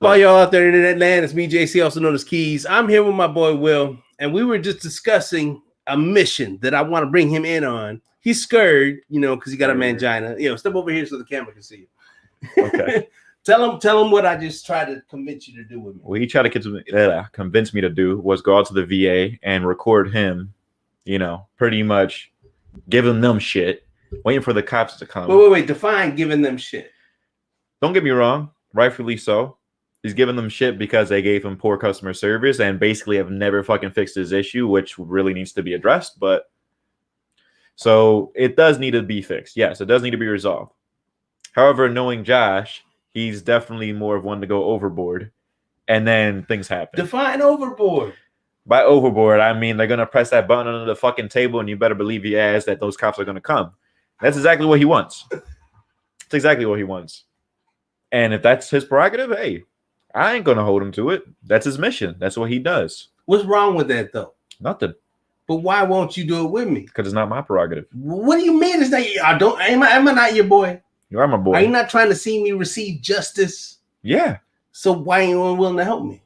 All y'all out there in that land, it's me, JC, also known as Keys. I'm here with my boy Will, and we were just discussing a mission that I want to bring him in on. He's scared, because he got a mangina. Step over here so the camera can see you. Okay. Tell him what I just tried to convince you to do with me. What he tried to convince me to do was go out to the VA and record him, pretty much giving them shit, waiting for the cops to come. Wait. Define giving them shit. Don't get me wrong. Rightfully so. He's giving them shit because they gave him poor customer service and basically have never fucking fixed his issue, which really needs to be addressed. But so it does need to be fixed. Yes, it does need to be resolved. However, knowing Josh, he's definitely more of one to go overboard, and then things happen. Define overboard. By overboard, I mean they're gonna press that button under the fucking table, and you better believe your ass that those cops are gonna come. That's exactly what he wants. It's exactly what he wants. And if that's his prerogative, hey, I ain't gonna hold him to it. That's his mission. That's what he does. What's wrong with that though? Nothing. But why won't you do it with me? Because it's not my prerogative. What do you mean? It's not. Am I not your boy? You are my boy. Are you not trying to see me receive justice? Yeah. So why ain't you willing to help me?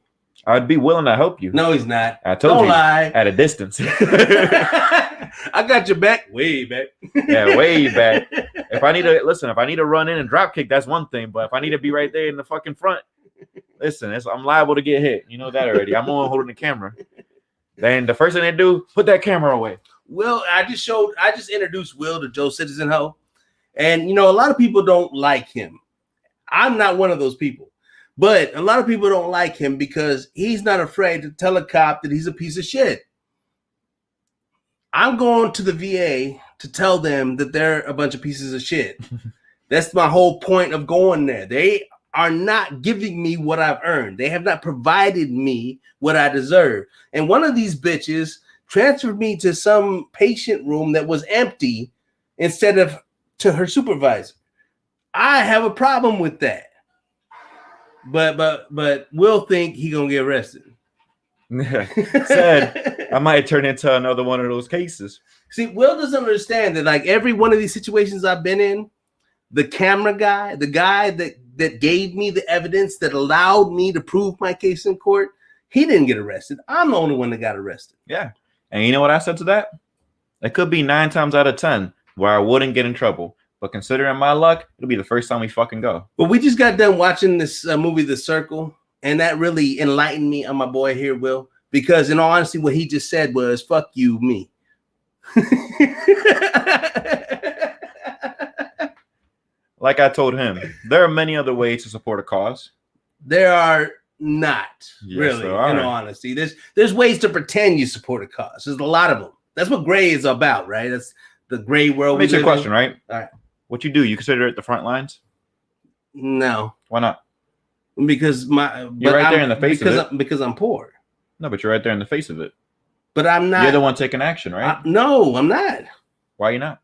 I'd be willing to help you. No, he's not. I told Don't you. Lie. At a distance. I got your back. Way back. Yeah, way back. If I need to run in and drop kick, that's one thing. But if I need to be right there in the fucking front, listen, I'm liable to get hit. You know that already. I'm on holding the camera. Then the first thing they do, put that camera away. Will, I just introduced Will to Joe Citizen Ho. And, a lot of people don't like him. I'm not one of those people. But a lot of people don't like him because he's not afraid to tell a cop that he's a piece of shit. I'm going to the VA to tell them that they're a bunch of pieces of shit. That's my whole point of going there. They are not giving me what I've earned. They have not provided me what I deserve. And one of these bitches transferred me to some patient room that was empty instead of to her supervisor. I have a problem with that. But Will think he gonna get arrested. Said I might turn into another one of those cases. See, Will doesn't understand that like every one of these situations I've been in, the camera guy, the guy that gave me the evidence that allowed me to prove my case in court, he didn't get arrested. I'm the only one that got arrested. Yeah. And you know what I said to that? It could be 9 times out of 10 where I wouldn't get in trouble. But considering my luck, it'll be the first time we fucking go. But we just got done watching this movie, The Circle, and that really enlightened me on my boy here, Will. Because in all honesty, what he just said was, fuck you, me. Like I told him, there are many other ways to support a cause. There are not, yes, really, in all honesty. There's ways to pretend you support a cause. There's a lot of them. That's what gray is about, right? That's the gray world. Let me ask you a question, right? All right. What you do? You consider it the front lines? No. Why not? Because you're right there in the face of it. Because I'm poor. No, but you're right there in the face of it. But I'm not. You're the one taking action, right? No, I'm not. Why are you not?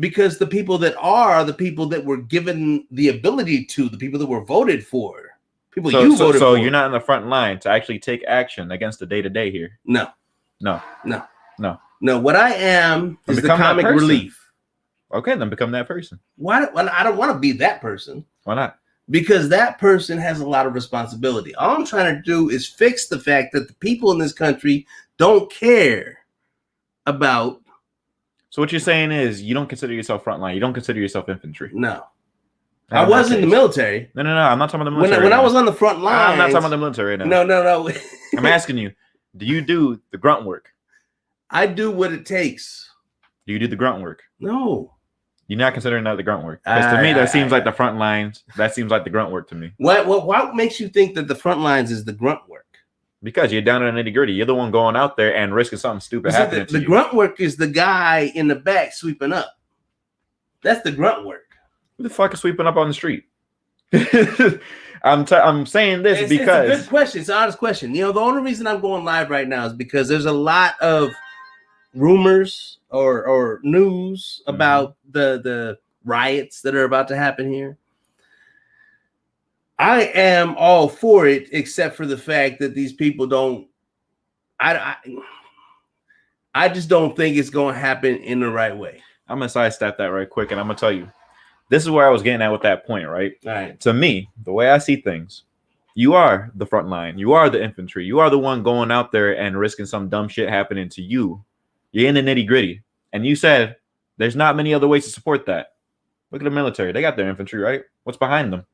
Because the people that are the people that were given the ability to, the people that were voted for, voted for. So you're not in the front line to actually take action against the day-to-day here. No. What I am is the comic relief. Okay, then become that person. Why? Well, I don't want to be that person. Why not? Because that person has a lot of responsibility. All I'm trying to do is fix the fact that the people in this country don't care about. So what you're saying is you don't consider yourself frontline. You don't consider yourself infantry. No. I was in the military. No. I'm not talking about the military. When I was on the front line. I'm not talking about the military right now. No. I'm asking you, do you do the grunt work? I do what it takes. Do you do the grunt work? No. You're not considering that the grunt work. Because to me, that seems like the front lines. That seems like the grunt work to me. What makes you think that the front lines is the grunt work? Because you're down in the nitty gritty. You're the one going out there and risking something stupid happening to you. The grunt work is the guy in the back sweeping up. That's the grunt work. Who the fuck is sweeping up on the street? I'm saying this because it's a good question. It's an honest question. The only reason I'm going live right now is because there's a lot of rumors or news about the riots that are about to happen here. I am all for it, except for the fact that these people don't. I just don't think it's going to happen in the right way. I'm gonna sidestep that right quick, and I'm gonna tell you, this is where I was getting at with that point, right? All right. To me, the way I see things, You are the front line. You are the infantry. You are the one going out there and risking some dumb shit happening to you. You're in the nitty gritty. And you said there's not many other ways to support that. Look at the military. They got their infantry, right? What's behind them?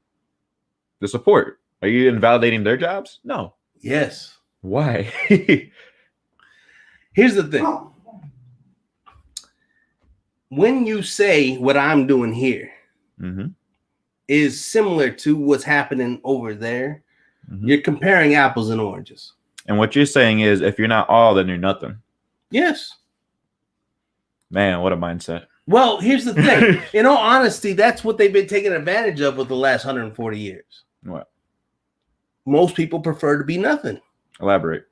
The support. Are you invalidating their jobs? No. Yes. Why? Here's the thing. When you say what I'm doing here is similar to what's happening over there, you're comparing apples and oranges. And what you're saying is, if you're not all, then you're nothing. Yes. Man, what a mindset. Well, here's the thing. In all honesty, that's what they've been taking advantage of with the last 140 years. What? Most people prefer to be nothing. Elaborate.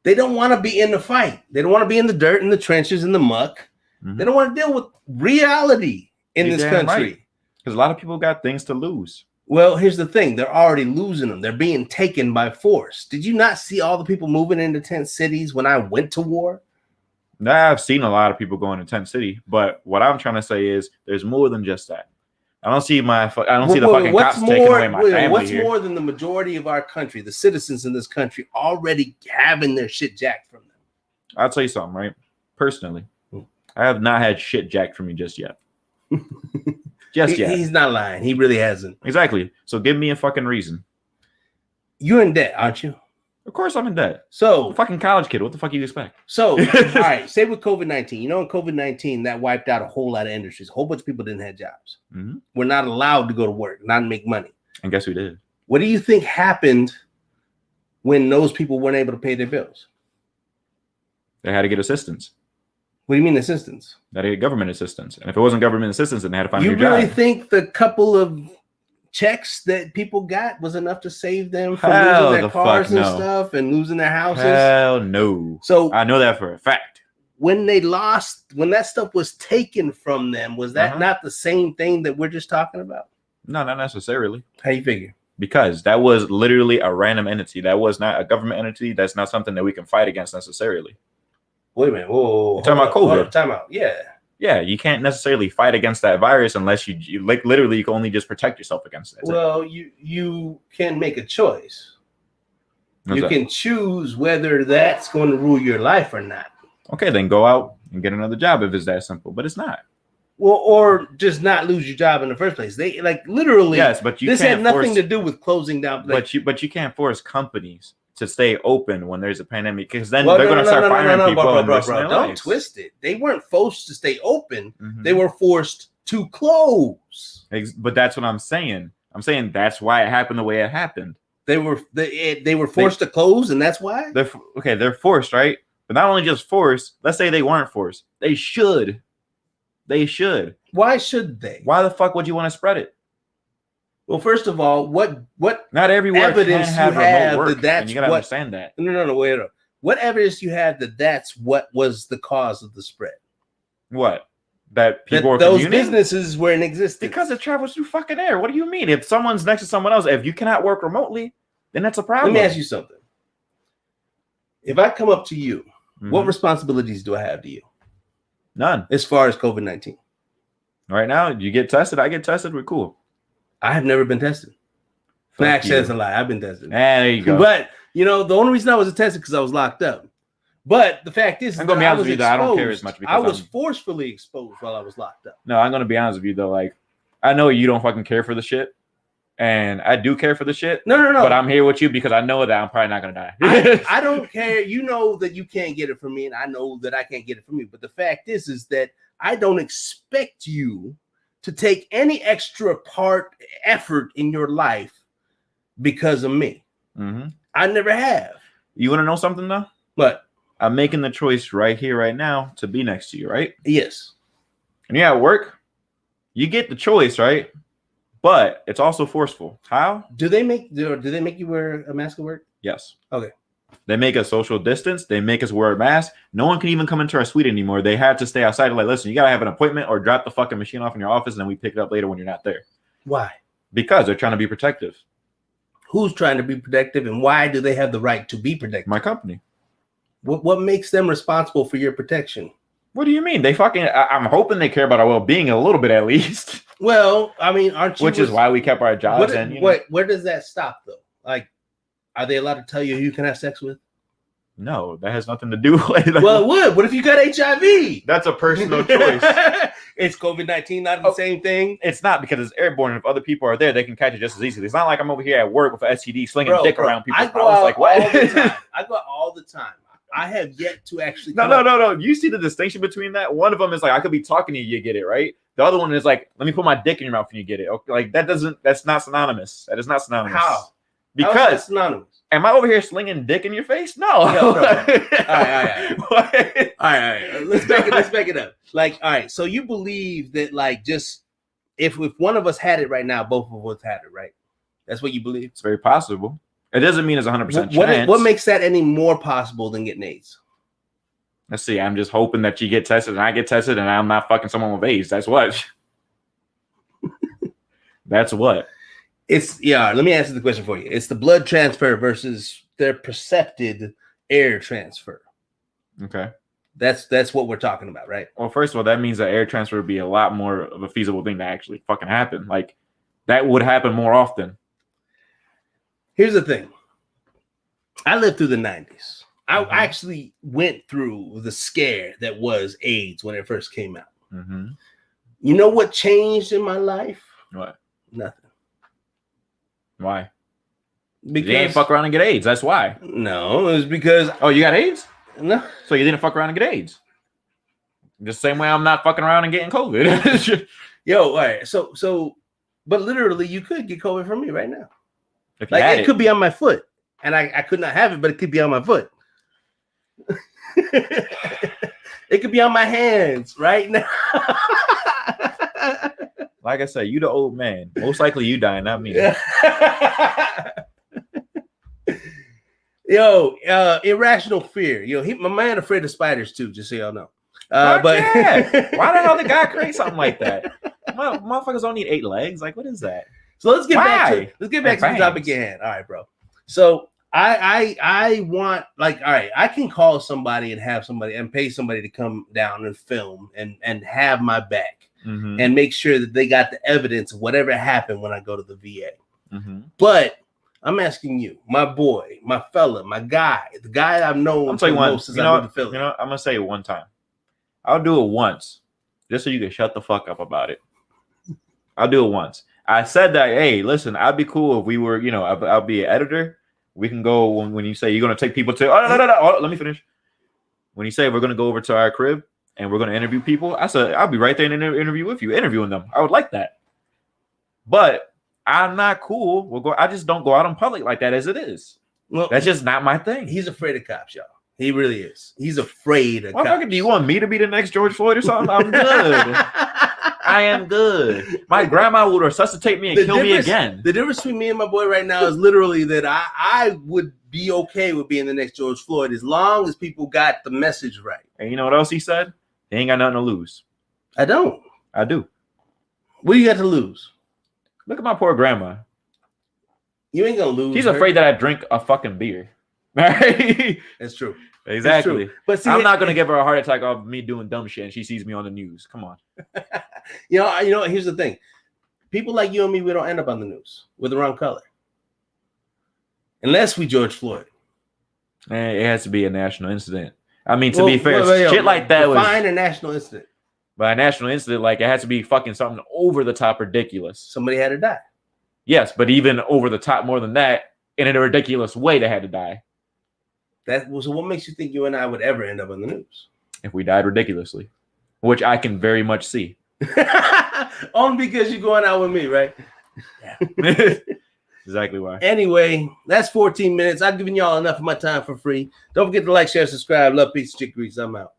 They don't want to be in the fight. They don't want to be in the dirt, in the trenches, in the muck. They don't want to deal with reality in this country. Because a lot of people got things to lose. Well, here's the thing. They're already losing them. They're being taken by force. Did you not see all the people moving into tent cities when I went to war? I've seen a lot of people going to tent city, but what I'm trying to say is there's more than just that. I don't see the fucking cops taking away my family What's here. more than the majority of our country, the citizens in this country, already having their shit jacked from them? I'll tell you something, right? Personally, I have not had shit jacked from me just yet. Yet. He's not lying. He really hasn't. Exactly. So give me a fucking reason. You're in debt, aren't you? Of course I'm in debt. So I'm a fucking college kid. What the fuck you expect? So, all right, say with COVID-19, in COVID-19, that wiped out a whole lot of industries. A whole bunch of people didn't have jobs. We're not allowed to go to work, not make money. And guess who did? What do you think happened when those people weren't able to pay their bills? They had to get assistance. What do you mean assistance? They had to get government assistance. And if it wasn't government assistance, then they had to find a new job. You really think the couple of checks that people got was enough to save them from losing their cars and stuff and losing their houses? Hell no. So I know that for a fact. When that stuff was taken from them, was that not the same thing that we're just talking about? No, not necessarily. How you figure? Because that was literally a random entity. That was not a government entity. That's not something that we can fight against necessarily. Wait a minute. Whoa. You're talking about COVID. Time out. Yeah. Yeah, you can't necessarily fight against that virus unless you like literally you can only just protect yourself against it. Well, you can make a choice. You can choose whether that's going to rule your life or not. Okay, then go out and get another job if it's that simple, but it's not. Well, or just not lose your job in the first place. They like literally. Yes, but this had nothing to do with closing down. But you can't force companies to stay open when there's a pandemic because then they're going to start firing people. Bro, don't twist it. They weren't forced to stay open. They were forced to close. But that's what I'm saying. I'm saying that's why it happened the way it happened. They were forced to close, and that's why. They're forced, right? But not only just forced. Let's say they weren't forced. They should. They should. Why should they? Why the fuck would you want to spread it? Well, first of all, what not everywhere evidence can have you have remote work, that that's and you gotta what, understand that. No, wait up. What evidence you have that that's what was the cause of the spread? What? That people that those businesses were in existence because it travels through fucking air. What do you mean? If someone's next to someone else, if you cannot work remotely, then that's a problem. Let me ask you something. If I come up to you, what responsibilities do I have to you? None. As far as COVID-19. Right now, you get tested. I get tested. We're cool. I have never been tested. Max says a lie. I've been tested. There you go. But the only reason I wasn't tested because I was locked up. But the fact is, I'm gonna be honest with you though, I don't care as much because I was forcefully exposed while I was locked up. No, I'm gonna be honest with you though. Like, I know you don't fucking care for the shit, and I do care for the shit. No. But I'm here with you because I know that I'm probably not gonna die. I don't care. You know that you can't get it from me, and I know that I can't get it from you. But the fact is that I don't expect you to take any extra effort in your life because of me. I never have. You want to know something though? What? I'm making the choice right here, right now, to be next to you, right? Yes. And you're at work, you get the choice, right? But it's also forceful. How? Do they make you wear a mask at work? Yes. Okay. They make us social distance. They make us wear a mask. No one can even come into our suite anymore. They had to stay outside. Like, listen, you got to have an appointment or drop the fucking machine off in your office, and then we pick it up later when you're not there. Why? Because they're trying to be protective. Who's trying to be protective, and why do they have the right to be protective? My company. What makes them responsible for your protection? What do you mean? They fucking, I'm hoping they care about our well-being a little bit at least. Well, I mean, aren't you? Which is why we kept our jobs. Where does that stop, though? Like, are they allowed to tell you who you can have sex with? No, that has nothing to do with it. Well, it would. What if you got HIV? That's a personal choice. Is COVID-19 not the same thing? It's not, because it's airborne. If other people are there, they can catch it just as easily. It's not like I'm over here at work with an STD slinging dick around people. I go out like, what? All the time. I go out all the time. I have yet to actually. No. You see the distinction between that? One of them is like, I could be talking to you, you get it, right? The other one is like, let me put my dick in your mouth and you get it. Okay, like that's not synonymous. That is not synonymous. How? Because how is that synonymous? Am I over here slinging dick in your face? No. All right. Let's back it up. Like, all right. So you believe that, like, just if one of us had it right now, both of us had it, right? That's what you believe? It's very possible. It doesn't mean it's 100% chance. What makes that any more possible than getting AIDS? Let's see. I'm just hoping that you get tested and I get tested and I'm not fucking someone with AIDS. That's what. That's what. Let me answer the question for you. It's the blood transfer versus their percepted air transfer. Okay. That's what we're talking about, right? Well, first of all, that means that air transfer would be a lot more of a feasible thing to actually fucking happen. Like, that would happen more often. Here's the thing. I lived through the 90s. I actually went through the scare that was AIDS when it first came out. Mm-hmm. You know what changed in my life? What? Nothing. Why? Because you didn't fuck around and get AIDS. That's why. No, it was because. Oh, you got AIDS? No. So you didn't fuck around and get AIDS. The same way I'm not fucking around and getting COVID. Yo, all right. So, but literally, you could get COVID from me right now. If you had it could be on my foot, and I could not have it, but it could be on my foot. It could be on my hands right now. Like I said, you the old man. Most likely you dying, not me. Yo, irrational fear. Yo, my man afraid of spiders too, just so y'all know. But yeah. Why the hell did God create something like that? Motherfuckers don't need 8 legs. Like, what is that? So let's get back to the topic at hand. All right, bro. So I want, like, all right, I can call somebody and have somebody and pay somebody to come down and film and have my back. Mm-hmm. And make sure that they got the evidence of whatever happened when I go to the VA. Mm-hmm. But I'm asking you, my boy, my fella, my guy, the guy I've known. I'm telling you one. Since I moved to Philly. I'm gonna say it one time. I'll do it once, just so you can shut the fuck up about it. I'll do it once. I said that, hey, listen, I'd be cool if we were, I'll be an editor. We can go when you say you're gonna take people to. No, let me finish. When you say we're gonna go over to our crib and we're going to interview people, I said, I'll be right there in an interview with you, interviewing them. I would like that. But I'm not cool. I just don't go out in public like that as it is. Well, that's just not my thing. He's afraid of cops, y'all. He really is. He's afraid of cops. Do you want me to be the next George Floyd or something? I'm good. I am good. My grandma would resuscitate me and kill me again. The difference between me and my boy right now is literally that I would be okay with being the next George Floyd as long as people got the message right. And you know what else he said? He ain't got nothing to lose. I don't. I do. What do you got to lose? Look at my poor grandma. You ain't gonna lose. She's afraid that I drink a fucking beer. Right? That's true. Exactly. True. But see, I'm not gonna give her a heart attack off me doing dumb shit and she sees me on the news. Come on. You know. Here's the thing. People like you and me, we don't end up on the news. We're the wrong color. Unless we George Floyd. Man, it has to be a national incident. I mean, to be fair, shit like that was define a national incident. By a national incident, like, it has to be fucking something over the top ridiculous. Somebody had to die. Yes, but even over the top more than that, in a ridiculous way, they had to die. So what makes you think you and I would ever end up on the news? If we died ridiculously, which I can very much see. Only because you're going out with me, right? Yeah. Exactly why. Anyway, that's 14 minutes. I've given y'all enough of my time for free. Don't forget to like, share, subscribe. Love, peace, chick grease. I'm out.